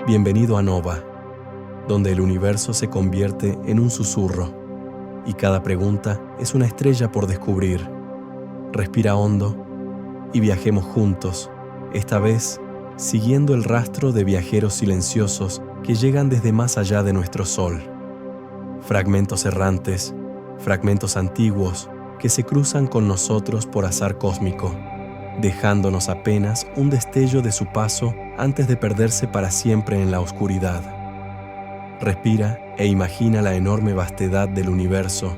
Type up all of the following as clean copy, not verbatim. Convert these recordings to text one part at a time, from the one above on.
Bienvenido a Nova, donde el universo se convierte en un susurro y cada pregunta es una estrella por descubrir. Respira hondo y viajemos juntos, esta vez siguiendo el rastro de viajeros silenciosos que llegan desde más allá de nuestro sol. Fragmentos errantes, fragmentos antiguos que se cruzan con nosotros por azar cósmico, dejándonos apenas un destello de su paso antes de perderse para siempre en la oscuridad. Respira e imagina la enorme vastedad del universo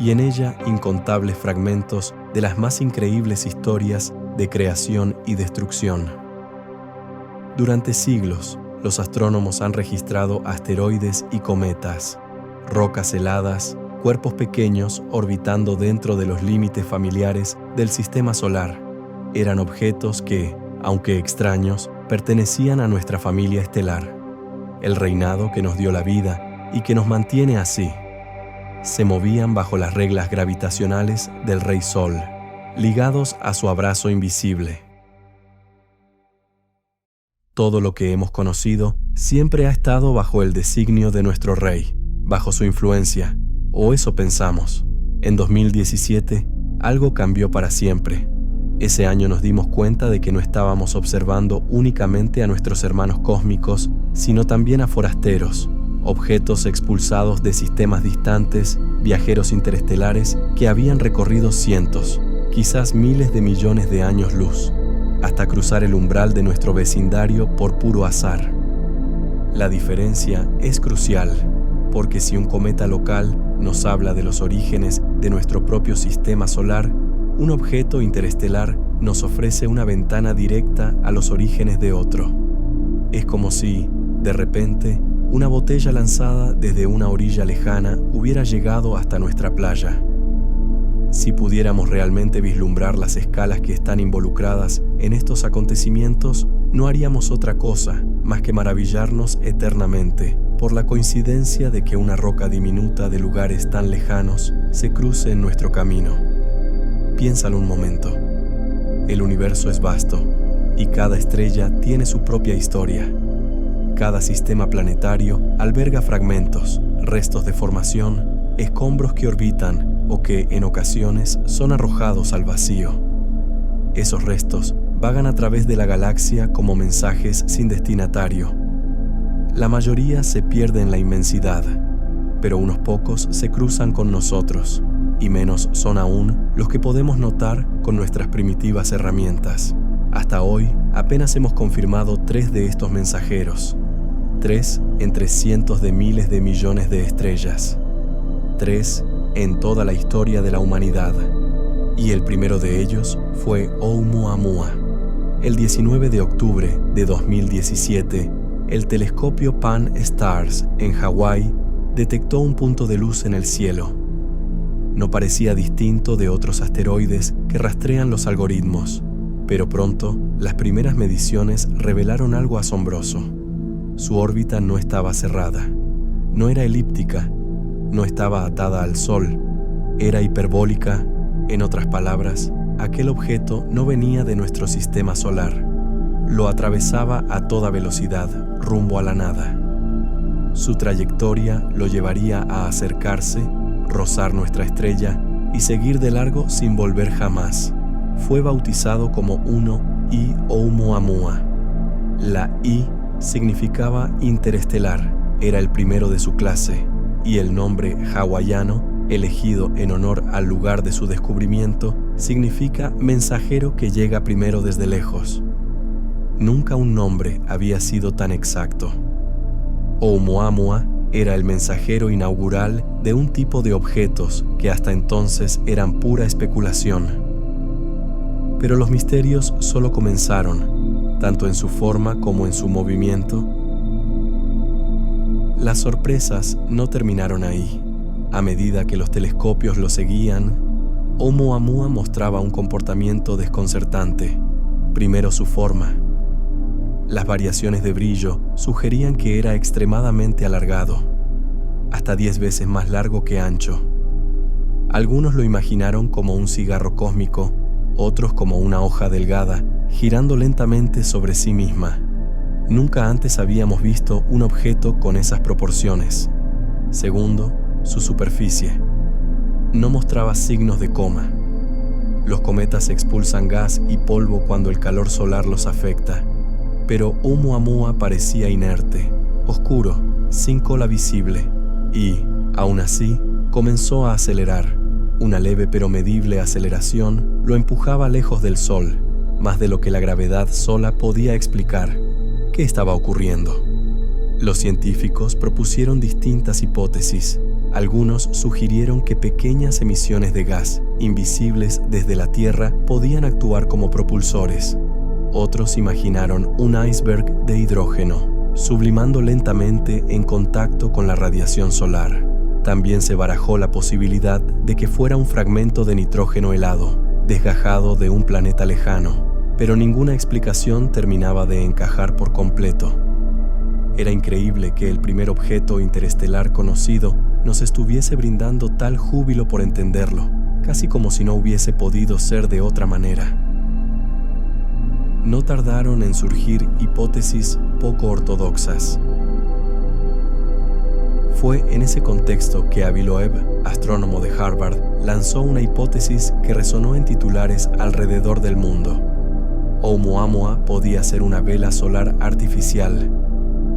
y en ella incontables fragmentos de las más increíbles historias de creación y destrucción. Durante siglos, los astrónomos han registrado asteroides y cometas, rocas heladas, cuerpos pequeños orbitando dentro de los límites familiares del sistema solar. Eran objetos que, aunque extraños, pertenecían a nuestra familia estelar, el reinado que nos dio la vida y que nos mantiene así. Se movían bajo las reglas gravitacionales del Rey Sol, ligados a su abrazo invisible. Todo lo que hemos conocido siempre ha estado bajo el designio de nuestro Rey, bajo su influencia, o eso pensamos. En 2017, algo cambió para siempre. Ese año nos dimos cuenta de que no estábamos observando únicamente a nuestros hermanos cósmicos, sino también a forasteros, objetos expulsados de sistemas distantes, viajeros interestelares que habían recorrido cientos, quizás miles de millones de años luz, hasta cruzar el umbral de nuestro vecindario por puro azar. La diferencia es crucial, porque si un cometa local nos habla de los orígenes de nuestro propio sistema solar, un objeto interestelar nos ofrece una ventana directa a los orígenes de otro. Es como si, de repente, una botella lanzada desde una orilla lejana hubiera llegado hasta nuestra playa. Si pudiéramos realmente vislumbrar las escalas que están involucradas en estos acontecimientos, no haríamos otra cosa más que maravillarnos eternamente por la coincidencia de que una roca diminuta de lugares tan lejanos se cruce en nuestro camino. Piénsalo un momento. El universo es vasto y cada estrella tiene su propia historia. Cada sistema planetario alberga fragmentos, restos de formación, escombros que orbitan o que en ocasiones son arrojados al vacío. Esos restos vagan a través de la galaxia como mensajes sin destinatario. La mayoría se pierde en la inmensidad, pero unos pocos se cruzan con nosotros, y menos son aún los que podemos notar con nuestras primitivas herramientas. Hasta hoy apenas hemos confirmado 3 de estos mensajeros, 3 entre cientos de miles de millones de estrellas, 3 en toda la historia de la humanidad. Y el primero de ellos fue Oumuamua. El 19 de octubre de 2017, el telescopio Pan-STARRS en Hawái detectó un punto de luz en el cielo. No parecía distinto de otros asteroides que rastrean los algoritmos, pero pronto las primeras mediciones revelaron algo asombroso. Su órbita no estaba cerrada, no era elíptica, no estaba atada al Sol, era hiperbólica. En otras palabras, aquel objeto no venía de nuestro sistema solar. Lo atravesaba a toda velocidad, rumbo a la nada. Su trayectoria lo llevaría a acercarse, rozar nuestra estrella y seguir de largo sin volver jamás. Fue bautizado como 1I Oumuamua. La I significaba interestelar, era el primero de su clase, y el nombre hawaiano, elegido en honor al lugar de su descubrimiento, significa mensajero que llega primero desde lejos. Nunca un nombre había sido tan exacto. Oumuamua era el mensajero inaugural de un tipo de objetos que hasta entonces eran pura especulación. Pero los misterios solo comenzaron, tanto en su forma como en su movimiento. Las sorpresas no terminaron ahí. A medida que los telescopios lo seguían, Oumuamua mostraba un comportamiento desconcertante. Primero su forma. Las variaciones de brillo sugerían que era extremadamente alargado, hasta 10 veces más largo que ancho. Algunos lo imaginaron como un cigarro cósmico, otros como una hoja delgada, girando lentamente sobre sí misma. Nunca antes habíamos visto un objeto con esas proporciones. Segundo, su superficie. No mostraba signos de coma. Los cometas expulsan gas y polvo cuando el calor solar los afecta, pero Oumuamua parecía inerte, oscuro, sin cola visible, y, aún así, comenzó a acelerar. Una leve pero medible aceleración lo empujaba lejos del Sol, más de lo que la gravedad sola podía explicar. ¿Qué estaba ocurriendo? Los científicos propusieron distintas hipótesis. Algunos sugirieron que pequeñas emisiones de gas, invisibles desde la Tierra, podían actuar como propulsores. Otros imaginaron un iceberg de hidrógeno, sublimando lentamente en contacto con la radiación solar. También se barajó la posibilidad de que fuera un fragmento de nitrógeno helado, desgajado de un planeta lejano, pero ninguna explicación terminaba de encajar por completo. Era increíble que el primer objeto interestelar conocido nos estuviese brindando tal júbilo por entenderlo, casi como si no hubiese podido ser de otra manera. No tardaron en surgir hipótesis poco ortodoxas. Fue en ese contexto que Avi Loeb, astrónomo de Harvard, lanzó una hipótesis que resonó en titulares alrededor del mundo. Oumuamua podía ser una vela solar artificial,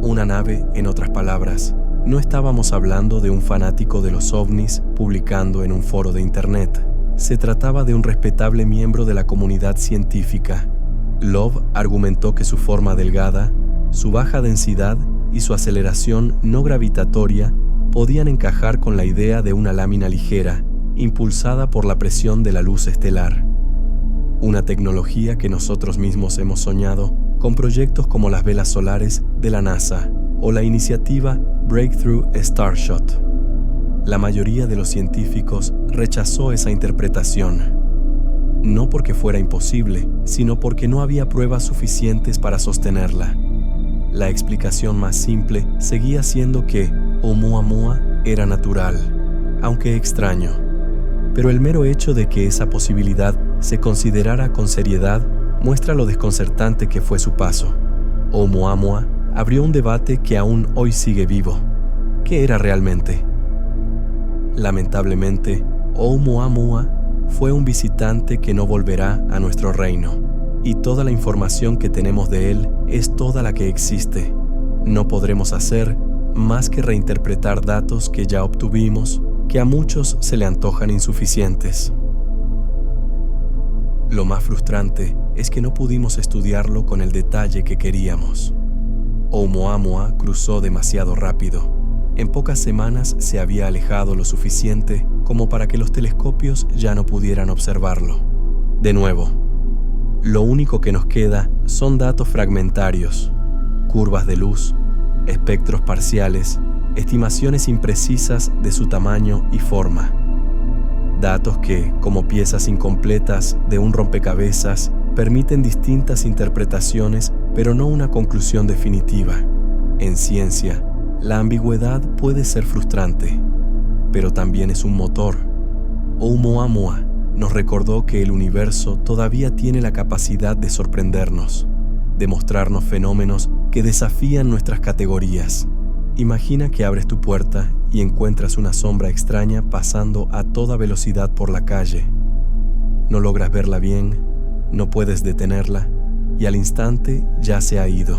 una nave, en otras palabras. No estábamos hablando de un fanático de los ovnis publicando en un foro de internet. Se trataba de un respetable miembro de la comunidad científica. Loeb argumentó que su forma delgada, su baja densidad y su aceleración no gravitatoria podían encajar con la idea de una lámina ligera, impulsada por la presión de la luz estelar. Una tecnología que nosotros mismos hemos soñado con proyectos como las velas solares de la NASA o la iniciativa Breakthrough Starshot. La mayoría de los científicos rechazó esa interpretación, no porque fuera imposible, sino porque no había pruebas suficientes para sostenerla. La explicación más simple seguía siendo que Oumuamua era natural, aunque extraño. Pero el mero hecho de que esa posibilidad se considerara con seriedad muestra lo desconcertante que fue su paso. Oumuamua abrió un debate que aún hoy sigue vivo. ¿Qué era realmente? Lamentablemente, Oumuamua fue un visitante que no volverá a nuestro reino, y toda la información que tenemos de él es toda la que existe. No podremos hacer más que reinterpretar datos que ya obtuvimos, que a muchos se le antojan insuficientes. Lo más frustrante es que no pudimos estudiarlo con el detalle que queríamos. Oumuamua cruzó demasiado rápido. En pocas semanas se había alejado lo suficiente como para que los telescopios ya no pudieran observarlo. De nuevo, lo único que nos queda son datos fragmentarios, curvas de luz, espectros parciales, estimaciones imprecisas de su tamaño y forma. Datos que, como piezas incompletas de un rompecabezas, permiten distintas interpretaciones, pero no una conclusión definitiva. En ciencia, la ambigüedad puede ser frustrante, pero también es un motor. Oumuamua nos recordó que el universo todavía tiene la capacidad de sorprendernos, de mostrarnos fenómenos que desafían nuestras categorías. Imagina que abres tu puerta y encuentras una sombra extraña pasando a toda velocidad por la calle. No logras verla bien, no puedes detenerla, y al instante ya se ha ido.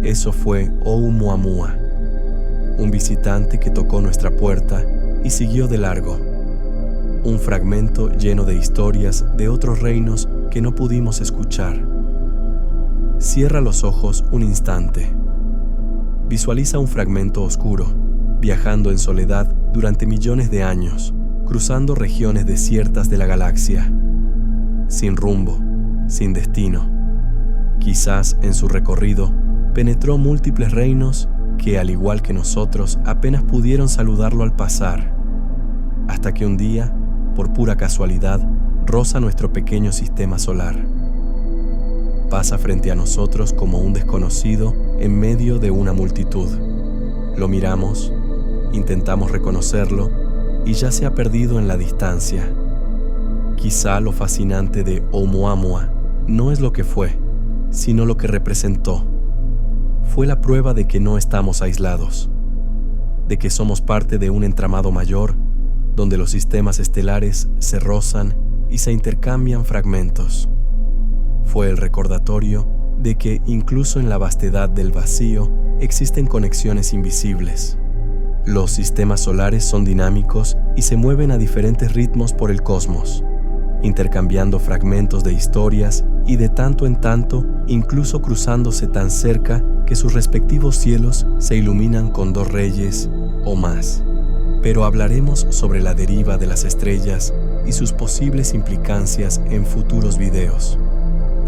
Eso fue Oumuamua, un visitante que tocó nuestra puerta y siguió de largo. Un fragmento lleno de historias de otros reinos que no pudimos escuchar. Cierra los ojos un instante. Visualiza un fragmento oscuro, viajando en soledad durante millones de años, cruzando regiones desiertas de la galaxia. Sin rumbo, sin destino. Quizás en su recorrido penetró múltiples reinos que, al igual que nosotros, apenas pudieron saludarlo al pasar, hasta que un día, por pura casualidad, roza nuestro pequeño sistema solar. Pasa frente a nosotros como un desconocido en medio de una multitud. Lo miramos, intentamos reconocerlo y ya se ha perdido en la distancia. Quizá lo fascinante de Oumuamua no es lo que fue, sino lo que representó. fue la prueba de que no estamos aislados, de que somos parte de un entramado mayor, donde los sistemas estelares se rozan y se intercambian fragmentos. Fue el recordatorio de que incluso en la vastedad del vacío existen conexiones invisibles. Los sistemas solares son dinámicos y se mueven a diferentes ritmos por el cosmos, intercambiando fragmentos de historias y de tanto en tanto, incluso cruzándose tan cerca que sus respectivos cielos se iluminan con 2 reyes o más. Pero hablaremos sobre la deriva de las estrellas y sus posibles implicancias en futuros videos.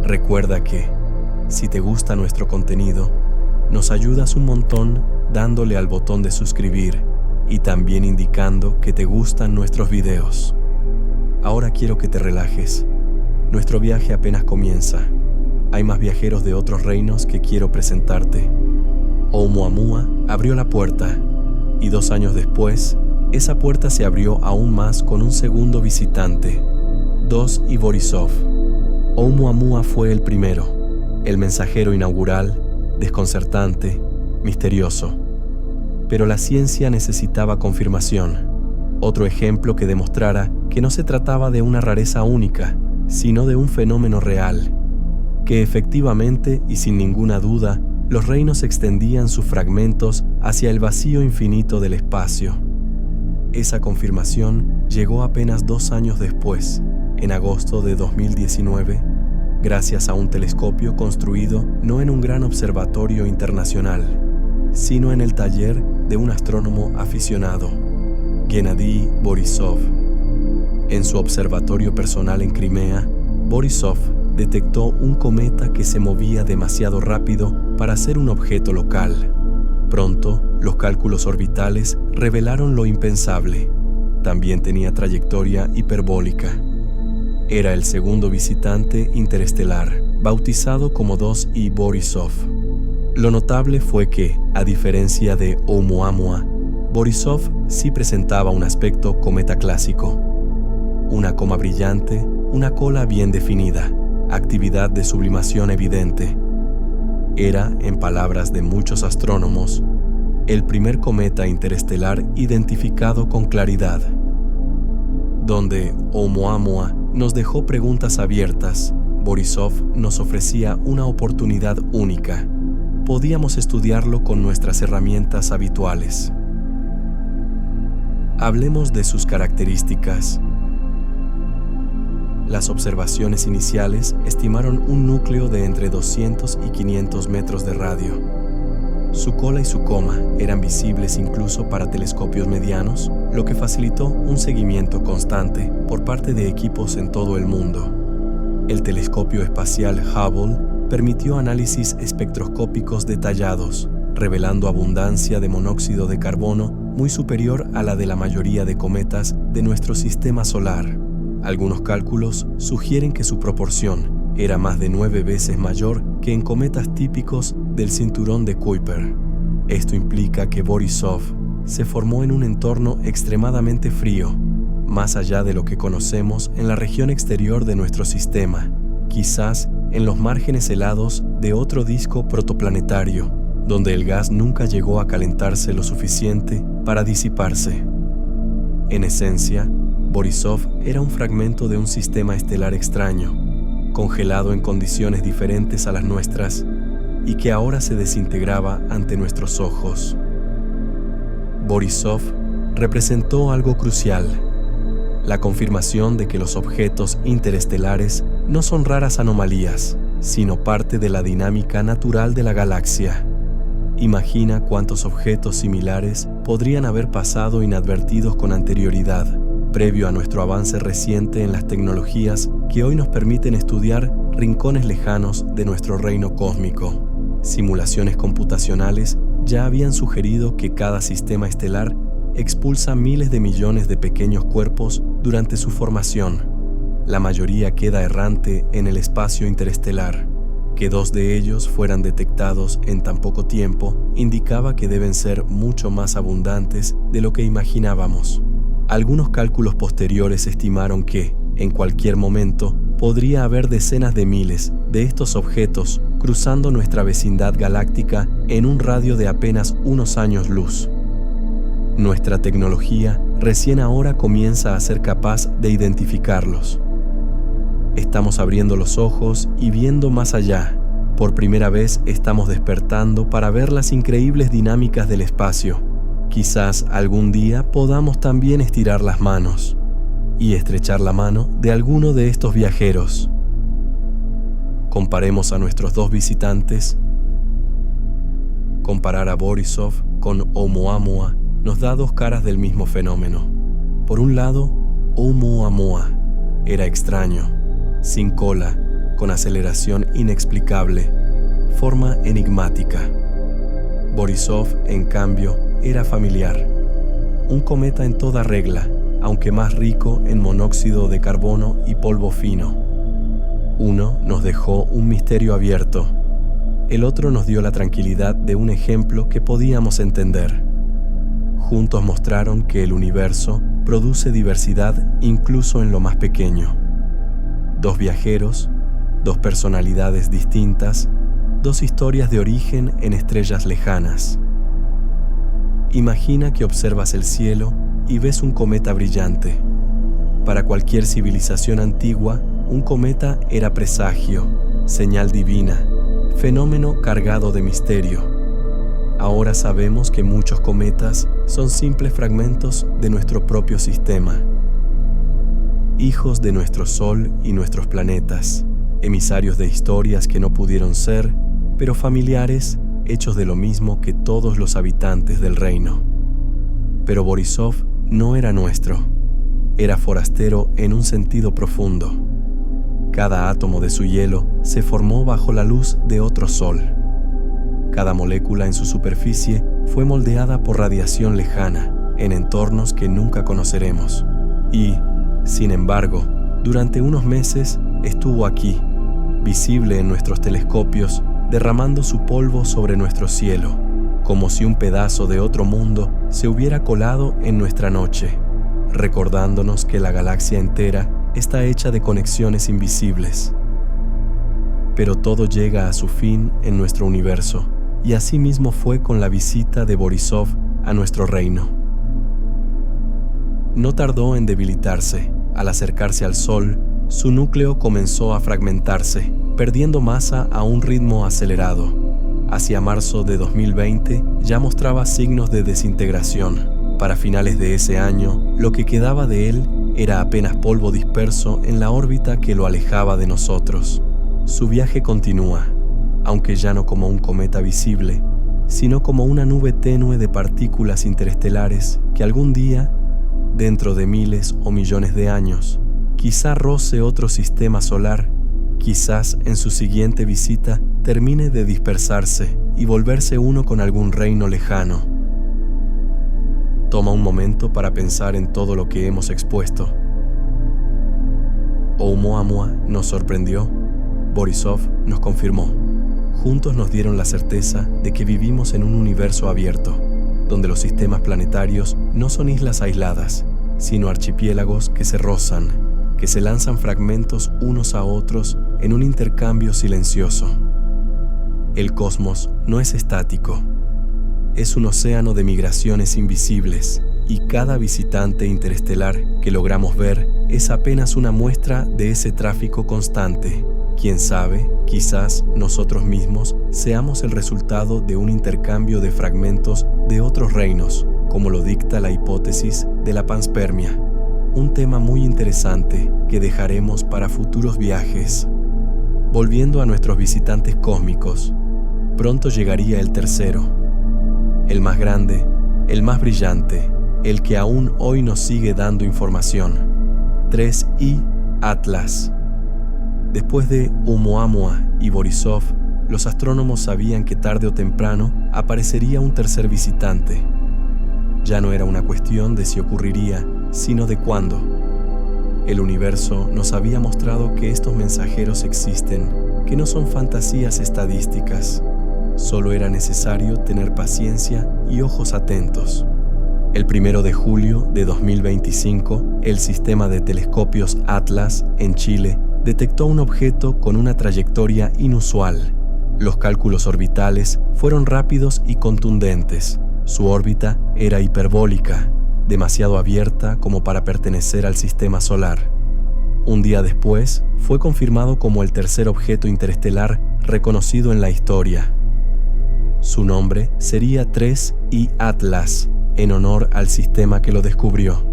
Recuerda que, si te gusta nuestro contenido, nos ayudas un montón dándole al botón de suscribir y también indicando que te gustan nuestros videos. Ahora quiero que te relajes. Nuestro viaje apenas comienza. Hay más viajeros de otros reinos que quiero presentarte. Oumuamua abrió la puerta, y 2 años después, esa puerta se abrió aún más con un segundo visitante, Dos y Borisov. Oumuamua fue el primero, el mensajero inaugural, desconcertante, misterioso. Pero la ciencia necesitaba confirmación, otro ejemplo que demostrara que no se trataba de una rareza única, sino de un fenómeno real, que efectivamente y sin ninguna duda, los reinos extendían sus fragmentos hacia el vacío infinito del espacio. Esa confirmación llegó apenas 2 años después, en agosto de 2019, gracias a un telescopio construido no en un gran observatorio internacional, sino en el taller de un astrónomo aficionado, Gennady Borisov. En su observatorio personal en Crimea, Borisov detectó un cometa que se movía demasiado rápido para ser un objeto local. Pronto, los cálculos orbitales revelaron lo impensable. También tenía trayectoria hiperbólica. Era el segundo visitante interestelar, bautizado como 2I Borisov. Lo notable fue que, a diferencia de Oumuamua, Borisov sí presentaba un aspecto cometa clásico. Una coma brillante, una cola bien definida, actividad de sublimación evidente. Era, en palabras de muchos astrónomos, el primer cometa interestelar identificado con claridad. Donde Oumuamua nos dejó preguntas abiertas, Borisov nos ofrecía una oportunidad única. Podíamos estudiarlo con nuestras herramientas habituales. Hablemos de sus características. Las observaciones iniciales estimaron un núcleo de entre 200 y 500 metros de radio. Su cola y su coma eran visibles incluso para telescopios medianos, lo que facilitó un seguimiento constante por parte de equipos en todo el mundo. El telescopio espacial Hubble permitió análisis espectroscópicos detallados, revelando abundancia de monóxido de carbono muy superior a la de la mayoría de cometas de nuestro sistema solar. Algunos cálculos sugieren que su proporción era más de 9 veces mayor que en cometas típicos del cinturón de Kuiper. Esto implica que Borisov se formó en un entorno extremadamente frío, más allá de lo que conocemos en la región exterior de nuestro sistema, quizás en los márgenes helados de otro disco protoplanetario, donde el gas nunca llegó a calentarse lo suficiente para disiparse. En esencia, Borisov era un fragmento de un sistema estelar extraño, congelado en condiciones diferentes a las nuestras y que ahora se desintegraba ante nuestros ojos. Borisov representó algo crucial, la confirmación de que los objetos interestelares no son raras anomalías, sino parte de la dinámica natural de la galaxia. Imagina cuántos objetos similares podrían haber pasado inadvertidos con anterioridad, previo a nuestro avance reciente en las tecnologías que hoy nos permiten estudiar rincones lejanos de nuestro reino cósmico. Simulaciones computacionales ya habían sugerido que cada sistema estelar expulsa miles de millones de pequeños cuerpos durante su formación. La mayoría queda errante en el espacio interestelar. Que 2 de ellos fueran detectados en tan poco tiempo indicaba que deben ser mucho más abundantes de lo que imaginábamos. Algunos cálculos posteriores estimaron que, en cualquier momento, podría haber decenas de miles de estos objetos cruzando nuestra vecindad galáctica en un radio de apenas unos años luz. Nuestra tecnología recién ahora comienza a ser capaz de identificarlos. Estamos abriendo los ojos y viendo más allá. Por primera vez estamos despertando para ver las increíbles dinámicas del espacio. Quizás algún día podamos también estirar las manos y estrechar la mano de alguno de estos viajeros. Comparemos a nuestros dos visitantes. Comparar a Borisov con Oumuamua nos da dos caras del mismo fenómeno. Por un lado, Oumuamua era extraño, sin cola, con aceleración inexplicable, forma enigmática. Borisov, en cambio, era familiar. Un cometa en toda regla, aunque más rico en monóxido de carbono y polvo fino. Uno nos dejó un misterio abierto. El otro nos dio la tranquilidad de un ejemplo que podíamos entender. Juntos mostraron que el universo produce diversidad incluso en lo más pequeño. Dos viajeros, dos personalidades distintas, dos historias de origen en estrellas lejanas. Imagina que observas el cielo y ves un cometa brillante. Para cualquier civilización antigua, un cometa era presagio, señal divina, fenómeno cargado de misterio. Ahora sabemos que muchos cometas son simples fragmentos de nuestro propio sistema, hijos de nuestro Sol y nuestros planetas, emisarios de historias que no pudieron ser, pero familiares, hechos de lo mismo que todos los habitantes del reino. Pero Borisov no era nuestro, era forastero en un sentido profundo. Cada átomo de su hielo se formó bajo la luz de otro sol. Cada molécula en su superficie fue moldeada por radiación lejana, en entornos que nunca conoceremos. Y, sin embargo, durante unos meses estuvo aquí, visible en nuestros telescopios, derramando su polvo sobre nuestro cielo, como si un pedazo de otro mundo se hubiera colado en nuestra noche, recordándonos que la galaxia entera está hecha de conexiones invisibles. Pero todo llega a su fin en nuestro universo, y así mismo fue con la visita de Borisov a nuestro reino. No tardó en debilitarse. Al acercarse al Sol, su núcleo comenzó a fragmentarse, perdiendo masa a un ritmo acelerado. Hacia marzo de 2020 ya mostraba signos de desintegración. Para finales de ese año, lo que quedaba de él era apenas polvo disperso en la órbita que lo alejaba de nosotros. Su viaje continúa, aunque ya no como un cometa visible, sino como una nube tenue de partículas interestelares que algún día, dentro de miles o millones de años, quizá roce otro sistema solar, quizás en su siguiente visita termine de dispersarse y volverse uno con algún reino lejano. Toma un momento para pensar en todo lo que hemos expuesto. Oumuamua nos sorprendió, Borisov nos confirmó. Juntos nos dieron la certeza de que vivimos en un universo abierto, donde los sistemas planetarios no son islas aisladas, sino archipiélagos que se rozan, que se lanzan fragmentos unos a otros en un intercambio silencioso. El cosmos no es estático, es un océano de migraciones invisibles, y cada visitante interestelar que logramos ver es apenas una muestra de ese tráfico constante. Quién sabe, quizás nosotros mismos seamos el resultado de un intercambio de fragmentos de otros reinos, como lo dicta la hipótesis de la panspermia, un tema muy interesante que dejaremos para futuros viajes. Volviendo a nuestros visitantes cósmicos, pronto llegaría el tercero, el más grande, el más brillante, el que aún hoy nos sigue dando información. 3I Atlas. Después de Oumuamua y Borisov, los astrónomos sabían que tarde o temprano aparecería un tercer visitante. Ya no era una cuestión de si ocurriría, sino de cuándo. El universo nos había mostrado que estos mensajeros existen, que no son fantasías estadísticas. Solo era necesario tener paciencia y ojos atentos. El 1 de julio de 2025, el sistema de telescopios Atlas, en Chile, detectó un objeto con una trayectoria inusual. Los cálculos orbitales fueron rápidos y contundentes. Su órbita era hiperbólica, demasiado abierta como para pertenecer al sistema solar. Un día después, fue confirmado como el tercer objeto interestelar reconocido en la historia. Su nombre sería 3I Atlas, en honor al sistema que lo descubrió.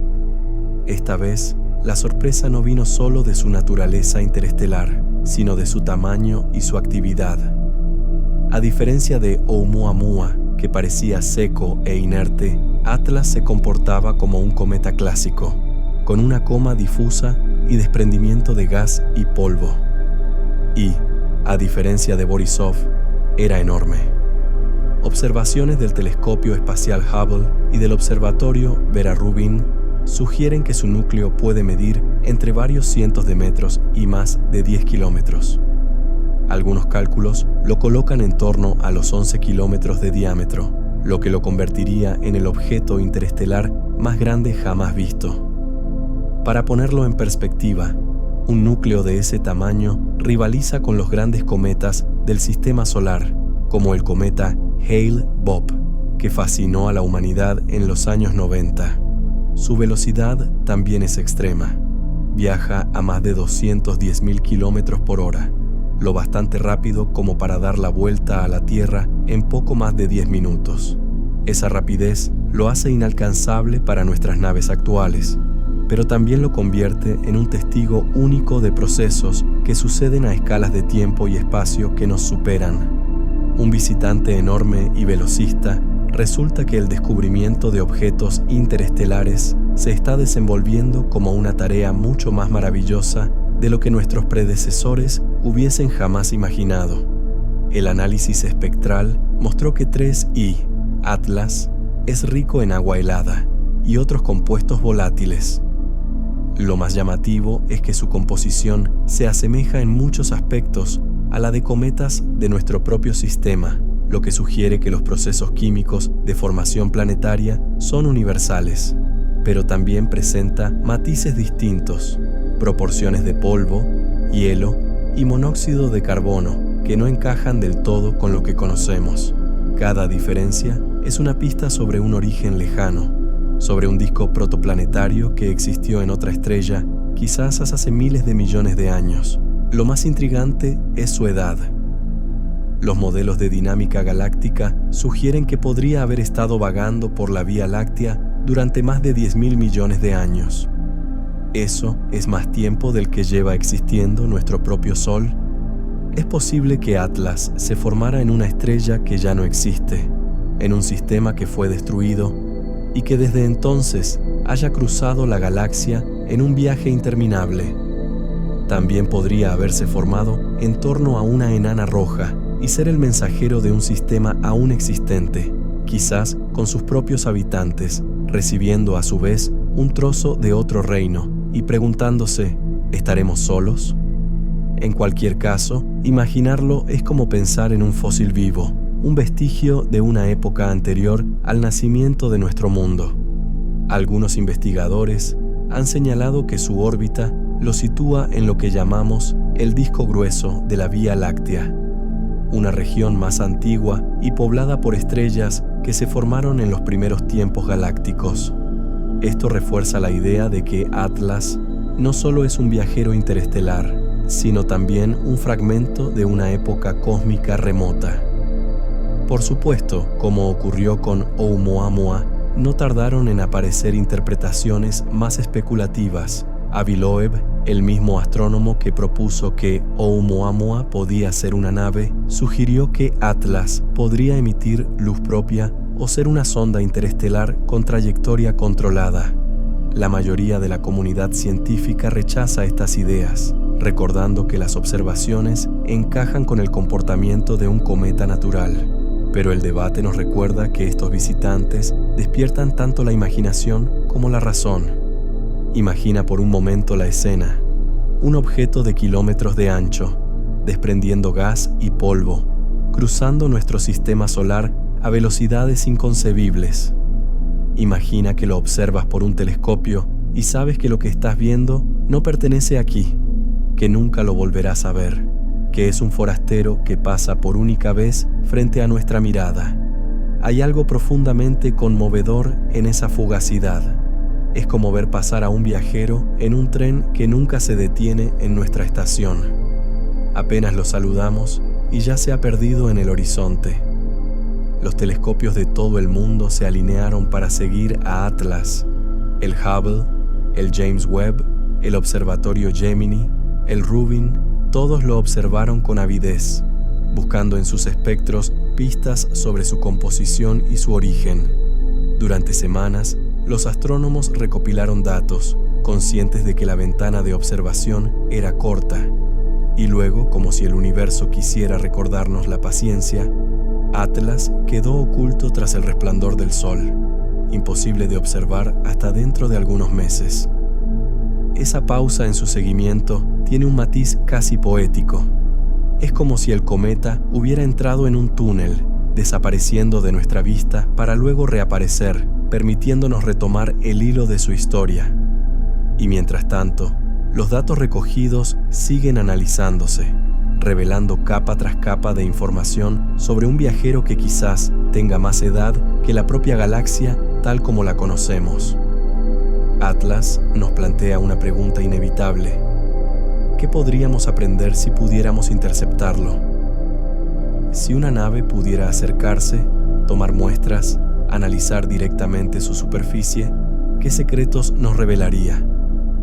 Esta vez, la sorpresa no vino solo de su naturaleza interestelar, sino de su tamaño y su actividad. A diferencia de Oumuamua, que parecía seco e inerte, Atlas se comportaba como un cometa clásico, con una coma difusa y desprendimiento de gas y polvo. Y, a diferencia de Borisov, era enorme. Observaciones del telescopio espacial Hubble y del observatorio Vera Rubin sugieren que su núcleo puede medir entre varios cientos de metros y más de 10 kilómetros. Algunos cálculos lo colocan en torno a los 11 kilómetros de diámetro, lo que lo convertiría en el objeto interestelar más grande jamás visto. Para ponerlo en perspectiva, un núcleo de ese tamaño rivaliza con los grandes cometas del sistema solar, como el cometa Hale-Bopp, que fascinó a la humanidad en los años 90. Su velocidad también es extrema. Viaja a más de 210.000 kilómetros por hora, lo bastante rápido como para dar la vuelta a la Tierra en poco más de 10 minutos. Esa rapidez lo hace inalcanzable para nuestras naves actuales, pero también lo convierte en un testigo único de procesos que suceden a escalas de tiempo y espacio que nos superan. Un visitante enorme y velocista, resulta que el descubrimiento de objetos interestelares se está desenvolviendo como una tarea mucho más maravillosa de lo que nuestros predecesores hubiesen jamás imaginado. El análisis espectral mostró que 3I Atlas es rico en agua helada y otros compuestos volátiles. Lo más llamativo es que su composición se asemeja en muchos aspectos a la de cometas de nuestro propio sistema, lo que sugiere que los procesos químicos de formación planetaria son universales, pero también presenta matices distintos, proporciones de polvo, hielo y monóxido de carbono que no encajan del todo con lo que conocemos. Cada diferencia es una pista sobre un origen lejano, sobre un disco protoplanetario que existió en otra estrella quizás hace miles de millones de años. Lo más intrigante es su edad. Los modelos de dinámica galáctica sugieren que podría haber estado vagando por la Vía Láctea durante más de 10.000 millones de años. ¿Eso es más tiempo del que lleva existiendo nuestro propio Sol? Es posible que Atlas se formara en una estrella que ya no existe, en un sistema que fue destruido y que desde entonces haya cruzado la galaxia en un viaje interminable. También podría haberse formado en torno a una enana roja y ser el mensajero de un sistema aún existente, quizás con sus propios habitantes, recibiendo a su vez un trozo de otro reino y preguntándose, ¿estaremos solos? En cualquier caso, imaginarlo es como pensar en un fósil vivo, un vestigio de una época anterior al nacimiento de nuestro mundo. Algunos investigadores han señalado que su órbita lo sitúa en lo que llamamos el disco grueso de la Vía Láctea, una región más antigua y poblada por estrellas que se formaron en los primeros tiempos galácticos. Esto refuerza la idea de que Atlas no solo es un viajero interestelar, sino también un fragmento de una época cósmica remota. Por supuesto, como ocurrió con Oumuamua, no tardaron en aparecer interpretaciones más especulativas. Avi Loeb, el mismo astrónomo que propuso que Oumuamua podía ser una nave, sugirió que Atlas podría emitir luz propia o ser una sonda interestelar con trayectoria controlada. La mayoría de la comunidad científica rechaza estas ideas, recordando que las observaciones encajan con el comportamiento de un cometa natural. Pero el debate nos recuerda que estos visitantes despiertan tanto la imaginación como la razón. Imagina por un momento la escena: un objeto de kilómetros de ancho, desprendiendo gas y polvo, cruzando nuestro sistema solar a velocidades inconcebibles. Imagina que lo observas por un telescopio y sabes que lo que estás viendo no pertenece aquí, que nunca lo volverás a ver. que es un forastero que pasa por única vez frente a nuestra mirada. Hay algo profundamente conmovedor en esa fugacidad. Es como ver pasar a un viajero en un tren que nunca se detiene en nuestra estación. Apenas lo saludamos y ya se ha perdido en el horizonte. Los telescopios de todo el mundo se alinearon para seguir a Atlas. El Hubble, el James Webb, el Observatorio Gemini, el Rubin, todos lo observaron con avidez, buscando en sus espectros pistas sobre su composición y su origen. Durante semanas, los astrónomos recopilaron datos, conscientes de que la ventana de observación era corta. Y luego, como si el universo quisiera recordarnos la paciencia, Atlas quedó oculto tras el resplandor del sol, imposible de observar hasta dentro de algunos meses. Esa pausa en su seguimiento tiene un matiz casi poético. Es como si el cometa hubiera entrado en un túnel, desapareciendo de nuestra vista para luego reaparecer, permitiéndonos retomar el hilo de su historia. Y mientras tanto, los datos recogidos siguen analizándose, revelando capa tras capa de información sobre un viajero que quizás tenga más edad que la propia galaxia tal como la conocemos. Atlas nos plantea una pregunta inevitable. ¿Qué podríamos aprender si pudiéramos interceptarlo? Si una nave pudiera acercarse, tomar muestras, analizar directamente su superficie, ¿qué secretos nos revelaría?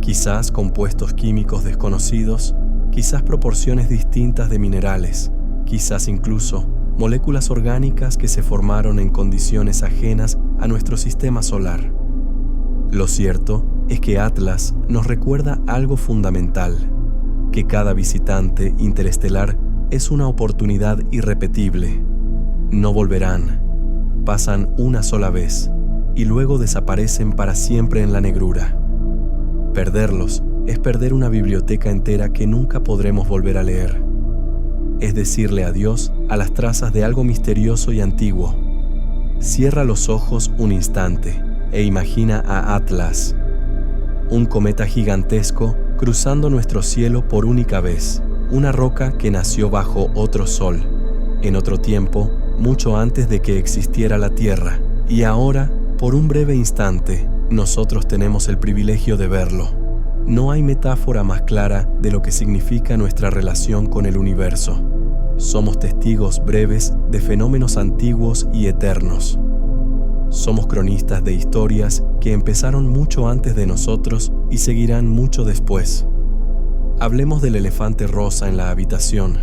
Quizás compuestos químicos desconocidos, quizás proporciones distintas de minerales, quizás incluso moléculas orgánicas que se formaron en condiciones ajenas a nuestro sistema solar. Lo cierto es que Atlas nos recuerda algo fundamental, que cada visitante interestelar es una oportunidad irrepetible. No volverán, pasan una sola vez y luego desaparecen para siempre en la negrura. Perderlos es perder una biblioteca entera que nunca podremos volver a leer. Es decirle adiós a las trazas de algo misterioso y antiguo. Cierra los ojos un instante e imagina a Atlas, un cometa gigantesco cruzando nuestro cielo por única vez, una roca que nació bajo otro sol, en otro tiempo, mucho antes de que existiera la Tierra, y ahora, por un breve instante, nosotros tenemos el privilegio de verlo. No hay metáfora más clara de lo que significa nuestra relación con el universo. Somos testigos breves de fenómenos antiguos y eternos. Somos cronistas de historias que empezaron mucho antes de nosotros y seguirán mucho después. Hablemos del elefante rosa en la habitación.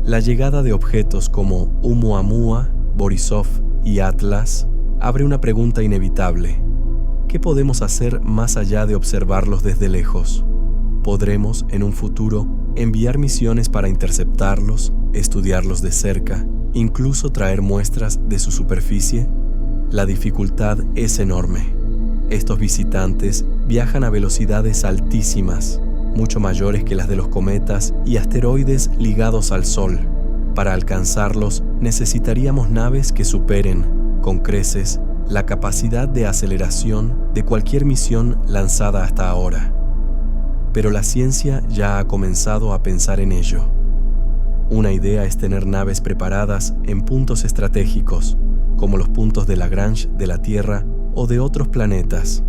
La llegada de objetos como Oumuamua, Borisov y Atlas abre una pregunta inevitable. ¿Qué podemos hacer más allá de observarlos desde lejos? ¿Podremos, en un futuro, enviar misiones para interceptarlos, estudiarlos de cerca, incluso traer muestras de su superficie? La dificultad es enorme. Estos visitantes viajan a velocidades altísimas, mucho mayores que las de los cometas y asteroides ligados al Sol. Para alcanzarlos, necesitaríamos naves que superen, con creces, la capacidad de aceleración de cualquier misión lanzada hasta ahora. Pero la ciencia ya ha comenzado a pensar en ello. Una idea es tener naves preparadas en puntos estratégicos, como los puntos de Lagrange de la Tierra o de otros planetas.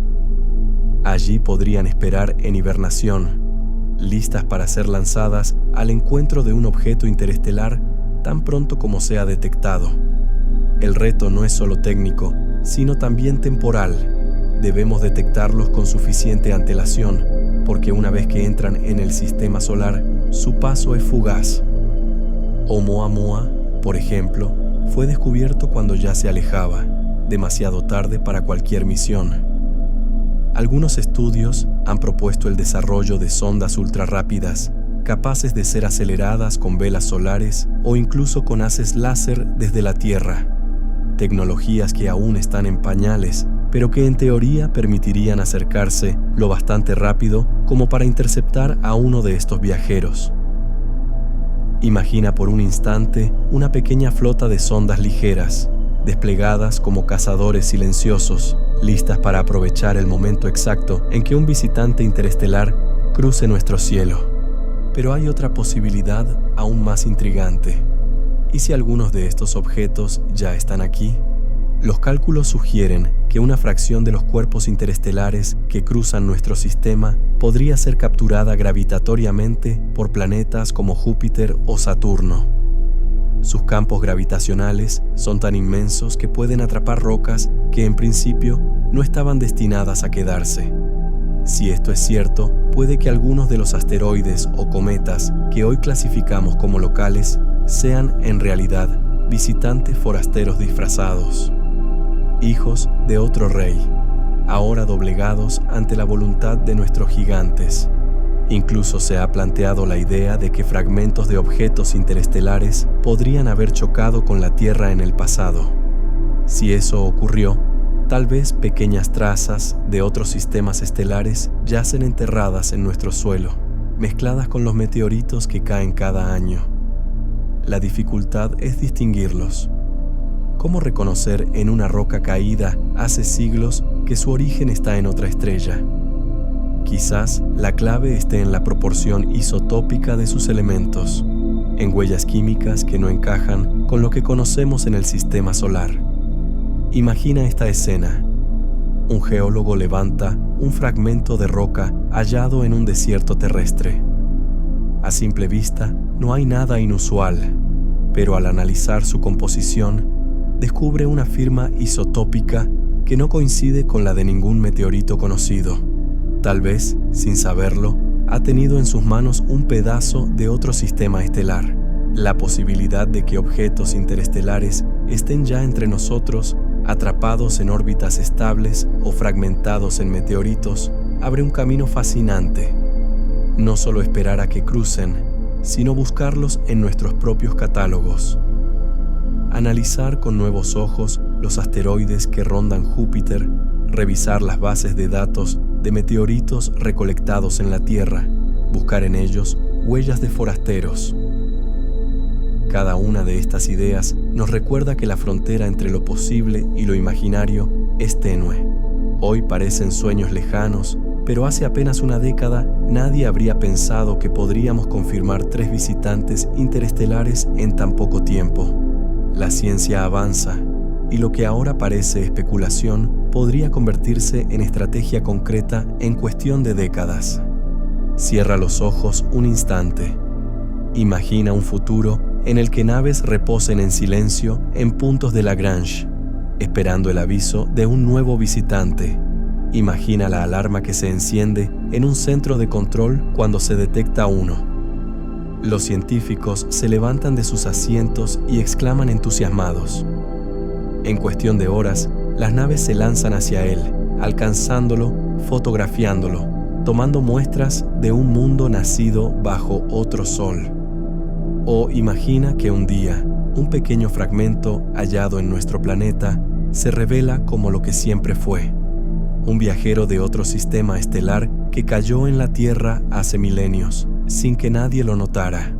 Allí podrían esperar en hibernación, listas para ser lanzadas al encuentro de un objeto interestelar tan pronto como sea detectado. El reto no es solo técnico, sino también temporal. Debemos detectarlos con suficiente antelación, porque una vez que entran en el sistema solar, su paso es fugaz. Oumuamua, por ejemplo, fue descubierto cuando ya se alejaba, demasiado tarde para cualquier misión. Algunos estudios han propuesto el desarrollo de sondas ultrarrápidas, capaces de ser aceleradas con velas solares o incluso con haces láser desde la Tierra. Tecnologías que aún están en pañales, pero que en teoría permitirían acercarse lo bastante rápido como para interceptar a uno de estos viajeros. Imagina por un instante una pequeña flota de sondas ligeras, desplegadas como cazadores silenciosos, listas para aprovechar el momento exacto en que un visitante interestelar cruce nuestro cielo. Pero hay otra posibilidad aún más intrigante. ¿Y si algunos de estos objetos ya están aquí? Los cálculos sugieren que una fracción de los cuerpos interestelares que cruzan nuestro sistema podría ser capturada gravitatoriamente por planetas como Júpiter o Saturno. Sus campos gravitacionales son tan inmensos que pueden atrapar rocas que en principio no estaban destinadas a quedarse. Si esto es cierto, puede que algunos de los asteroides o cometas que hoy clasificamos como locales sean en realidad visitantes forasteros disfrazados, hijos de otro rey, ahora doblegados ante la voluntad de nuestros gigantes. Incluso se ha planteado la idea de que fragmentos de objetos interestelares podrían haber chocado con la Tierra en el pasado. Si eso ocurrió, tal vez pequeñas trazas de otros sistemas estelares yacen enterradas en nuestro suelo, mezcladas con los meteoritos que caen cada año. La dificultad es distinguirlos. ¿Cómo reconocer en una roca caída hace siglos que su origen está en otra estrella? Quizás la clave esté en la proporción isotópica de sus elementos, en huellas químicas que no encajan con lo que conocemos en el sistema solar. Imagina esta escena. Un geólogo levanta un fragmento de roca hallado en un desierto terrestre. A simple vista, no hay nada inusual, pero al analizar su composición, descubre una firma isotópica que no coincide con la de ningún meteorito conocido. Tal vez, sin saberlo, ha tenido en sus manos un pedazo de otro sistema estelar. La posibilidad de que objetos interestelares estén ya entre nosotros, atrapados en órbitas estables o fragmentados en meteoritos, abre un camino fascinante. No solo esperar a que crucen, sino buscarlos en nuestros propios catálogos. Analizar con nuevos ojos los asteroides que rondan Júpiter, revisar las bases de datos de meteoritos recolectados en la Tierra, buscar en ellos huellas de forasteros. Cada una de estas ideas nos recuerda que la frontera entre lo posible y lo imaginario es tenue. Hoy parecen sueños lejanos, pero hace apenas una década nadie habría pensado que podríamos confirmar 3 visitantes interestelares en tan poco tiempo. La ciencia avanza, y lo que ahora parece especulación podría convertirse en estrategia concreta en cuestión de décadas. Cierra los ojos un instante. Imagina un futuro en el que naves reposen en silencio en puntos de Lagrange, esperando el aviso de un nuevo visitante. Imagina la alarma que se enciende en un centro de control cuando se detecta uno. Los científicos se levantan de sus asientos y exclaman entusiasmados. En cuestión de horas, las naves se lanzan hacia él, alcanzándolo, fotografiándolo, tomando muestras de un mundo nacido bajo otro sol. O imagina que un día, un pequeño fragmento hallado en nuestro planeta se revela como lo que siempre fue, un viajero de otro sistema estelar que cayó en la Tierra hace milenios, sin que nadie lo notara.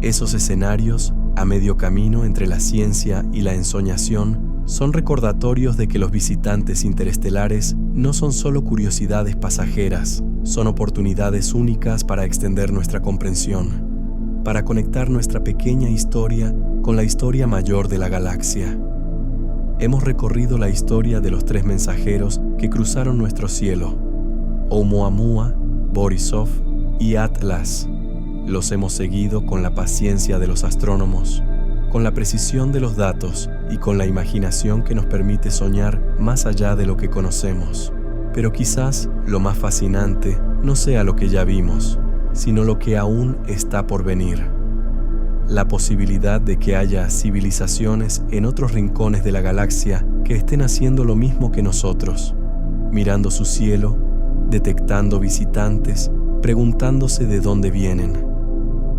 Esos escenarios, a medio camino entre la ciencia y la ensoñación, son recordatorios de que los visitantes interestelares no son solo curiosidades pasajeras, son oportunidades únicas para extender nuestra comprensión, para conectar nuestra pequeña historia con la historia mayor de la galaxia. Hemos recorrido la historia de los 3 mensajeros que cruzaron nuestro cielo, Oumuamua, Borisov y Atlas. Los hemos seguido con la paciencia de los astrónomos, con la precisión de los datos y con la imaginación que nos permite soñar más allá de lo que conocemos. Pero quizás lo más fascinante no sea lo que ya vimos, sino lo que aún está por venir. La posibilidad de que haya civilizaciones en otros rincones de la galaxia que estén haciendo lo mismo que nosotros, mirando su cielo, detectando visitantes, preguntándose de dónde vienen.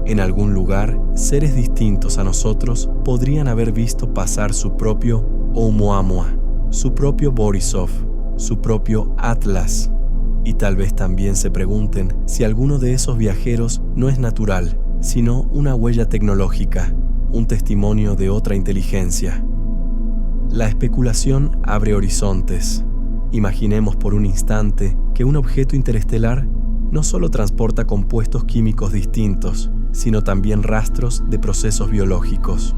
En algún lugar, seres distintos a nosotros podrían haber visto pasar su propio Oumuamua, su propio Borisov, su propio Atlas. Y tal vez también se pregunten si alguno de esos viajeros no es natural, sino una huella tecnológica, un testimonio de otra inteligencia. La especulación abre horizontes. Imaginemos por un instante que un objeto interestelar no solo transporta compuestos químicos distintos, sino también rastros de procesos biológicos.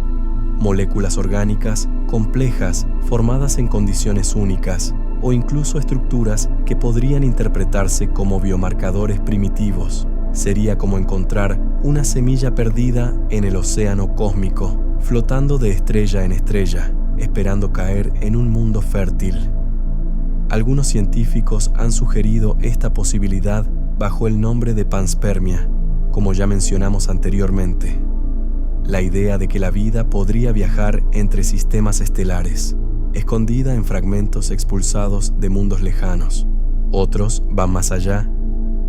Moléculas orgánicas complejas formadas en condiciones únicas, o incluso estructuras que podrían interpretarse como biomarcadores primitivos. Sería como encontrar una semilla perdida en el océano cósmico, flotando de estrella en estrella, esperando caer en un mundo fértil. Algunos científicos han sugerido esta posibilidad bajo el nombre de panspermia, como ya mencionamos anteriormente. La idea de que la vida podría viajar entre sistemas estelares, escondida en fragmentos expulsados de mundos lejanos. Otros van más allá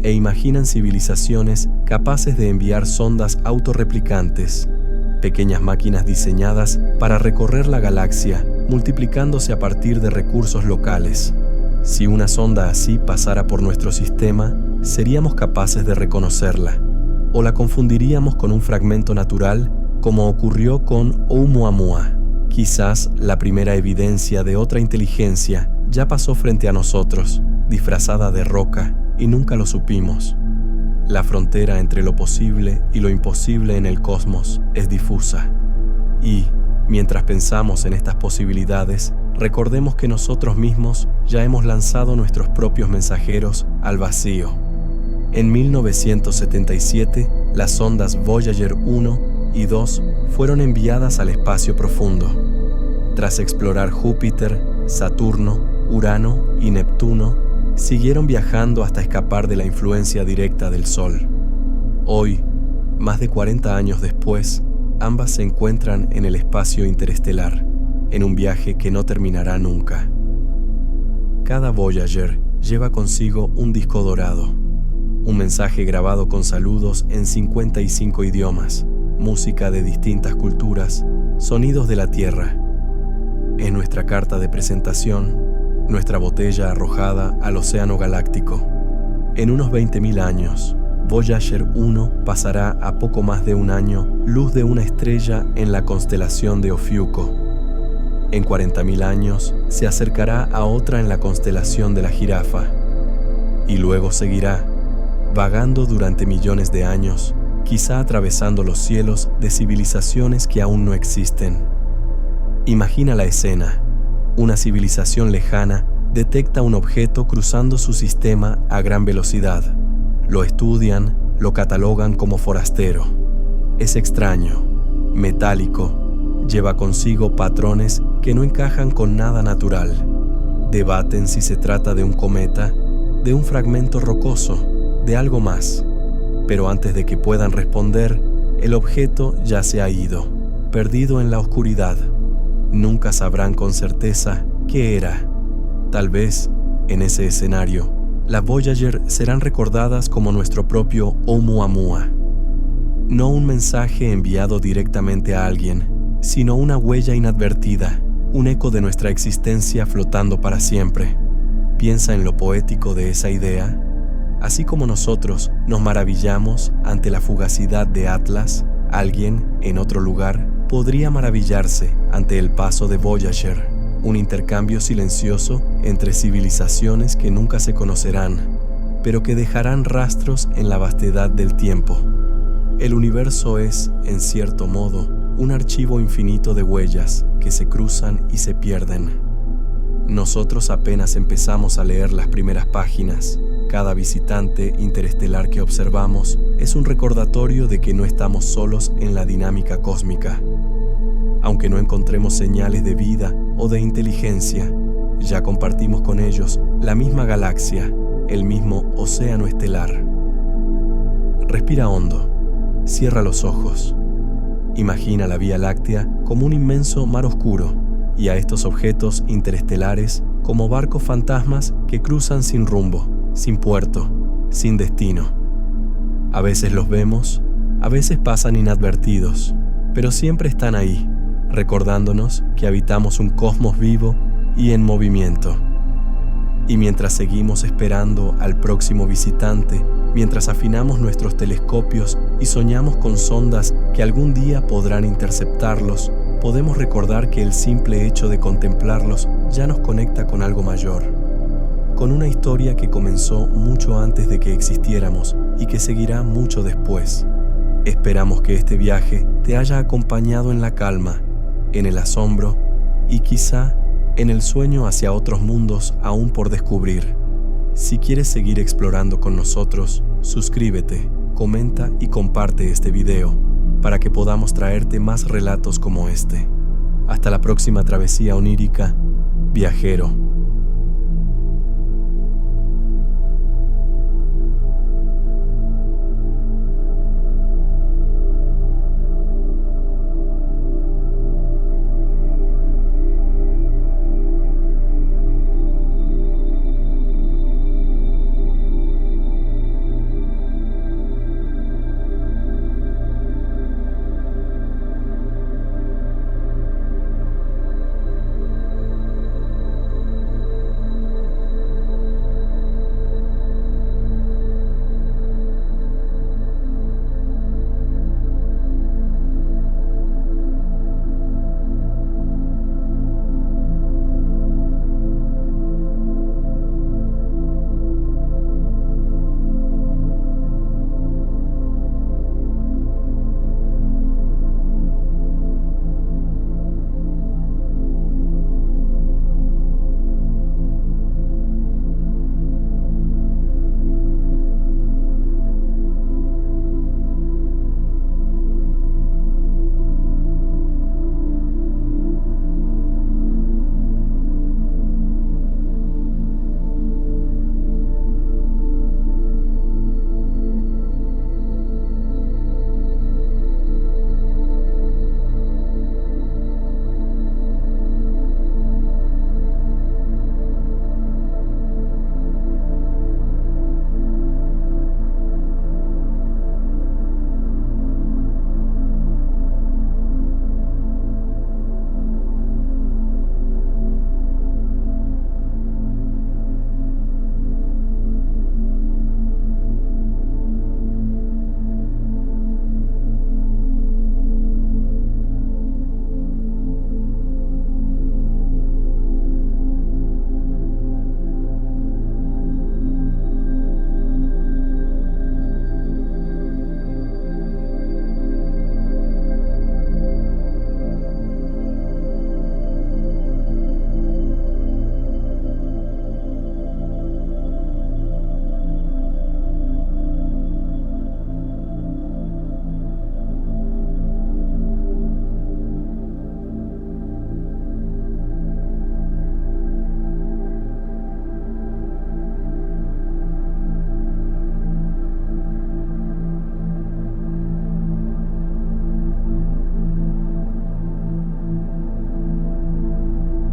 e imaginan civilizaciones capaces de enviar sondas autorreplicantes, pequeñas máquinas diseñadas para recorrer la galaxia, multiplicándose a partir de recursos locales. Si una sonda así pasara por nuestro sistema, seríamos capaces de reconocerla, o la confundiríamos con un fragmento natural, como ocurrió con Oumuamua. Quizás la primera evidencia de otra inteligencia ya pasó frente a nosotros, disfrazada de roca, y nunca lo supimos. La frontera entre lo posible y lo imposible en el cosmos es difusa. Y, mientras pensamos en estas posibilidades, recordemos que nosotros mismos ya hemos lanzado nuestros propios mensajeros al vacío. En 1977, las sondas Voyager 1 y 2 fueron enviadas al espacio profundo. Tras explorar Júpiter, Saturno, Urano y Neptuno, siguieron viajando hasta escapar de la influencia directa del Sol. Hoy, más de 40 años después, ambas se encuentran en el espacio interestelar, en un viaje que no terminará nunca. Cada Voyager lleva consigo un disco dorado, un mensaje grabado con saludos en 55 idiomas, música de distintas culturas, sonidos de la Tierra. En nuestra carta de presentación, nuestra botella arrojada al océano galáctico. En unos 20.000 años, Voyager 1 pasará a poco más de un año luz de una estrella en la constelación de Ofiuco. En 40.000 años se acercará a otra en la constelación de la Jirafa. Y luego seguirá, vagando durante millones de años, quizá atravesando los cielos de civilizaciones que aún no existen. Imagina la escena. Una civilización lejana detecta un objeto cruzando su sistema a gran velocidad. Lo estudian, lo catalogan como forastero. Es extraño, metálico, lleva consigo patrones que no encajan con nada natural. Debaten si se trata de un cometa, de un fragmento rocoso, de algo más. Pero antes de que puedan responder, el objeto ya se ha ido, perdido en la oscuridad. Nunca sabrán con certeza qué era. Tal vez, en ese escenario, las Voyager serán recordadas como nuestro propio Oumuamua. No un mensaje enviado directamente a alguien, sino una huella inadvertida, un eco de nuestra existencia flotando para siempre. Piensa en lo poético de esa idea. Así como nosotros nos maravillamos ante la fugacidad de Atlas, alguien, en otro lugar, podría maravillarse ante el paso de Voyager, un intercambio silencioso entre civilizaciones que nunca se conocerán, pero que dejarán rastros en la vastedad del tiempo. El universo es, en cierto modo, un archivo infinito de huellas que se cruzan y se pierden. Nosotros apenas empezamos a leer las primeras páginas. Cada visitante interestelar que observamos es un recordatorio de que no estamos solos en la dinámica cósmica. Aunque no encontremos señales de vida o de inteligencia, ya compartimos con ellos la misma galaxia, el mismo océano estelar. Respira hondo, cierra los ojos. Imagina la Vía Láctea como un inmenso mar oscuro y a estos objetos interestelares como barcos fantasmas que cruzan sin rumbo, sin puerto, sin destino. A veces los vemos, a veces pasan inadvertidos, pero siempre están ahí, recordándonos que habitamos un cosmos vivo y en movimiento. Y mientras seguimos esperando al próximo visitante, mientras afinamos nuestros telescopios y soñamos con sondas que algún día podrán interceptarlos, podemos recordar que el simple hecho de contemplarlos ya nos conecta con algo mayor. con una historia que comenzó mucho antes de que existiéramos y que seguirá mucho después. Esperamos que este viaje te haya acompañado en la calma, en el asombro y quizá en el sueño hacia otros mundos aún por descubrir. Si quieres seguir explorando con nosotros, suscríbete, comenta y comparte este video para que podamos traerte más relatos como este. Hasta la próxima travesía onírica, viajero.